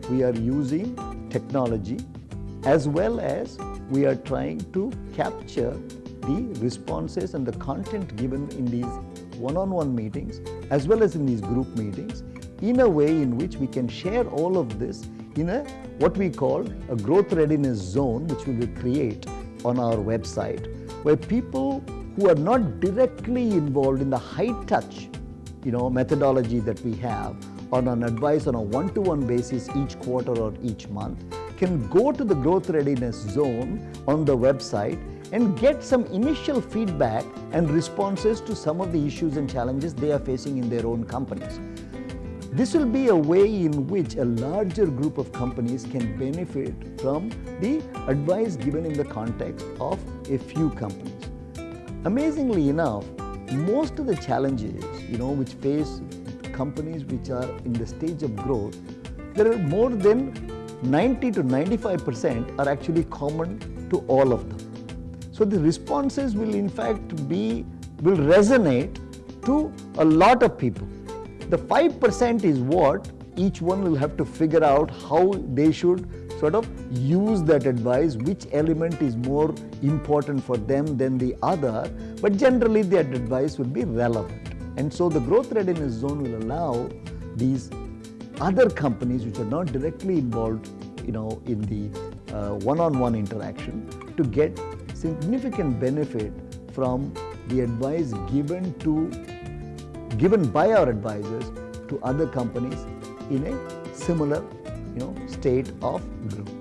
we are using technology, as well as we are trying to capture the responses and the content given in these one-on-one meetings as well as in these group meetings in a way in which we can share all of this in a what we call a growth readiness zone, which we will create on our website, where people who are not directly involved in the high touch methodology that we have on an advice on a one-to-one basis each quarter or each month can go to the growth readiness zone on the website and get some initial feedback and responses to some of the issues and challenges they are facing in their own companies. This will be a way in which a larger group of companies can benefit from the advice given in the context of a few companies. Amazingly enough, most of the challenges which face companies which are in the stage of growth, there are more than 90 to 95% are actually common to all of them. So the responses will in fact will resonate to a lot of people. The 5% is what each one will have to figure out how they should sort of use that advice, which element is more important for them than the other, but generally that advice will be relevant. And so the growth readiness zone will allow these other companies which are not directly involved in the one-on-one interaction to get significant benefit from the advice given by our advisors to other companies in a similar state of growth.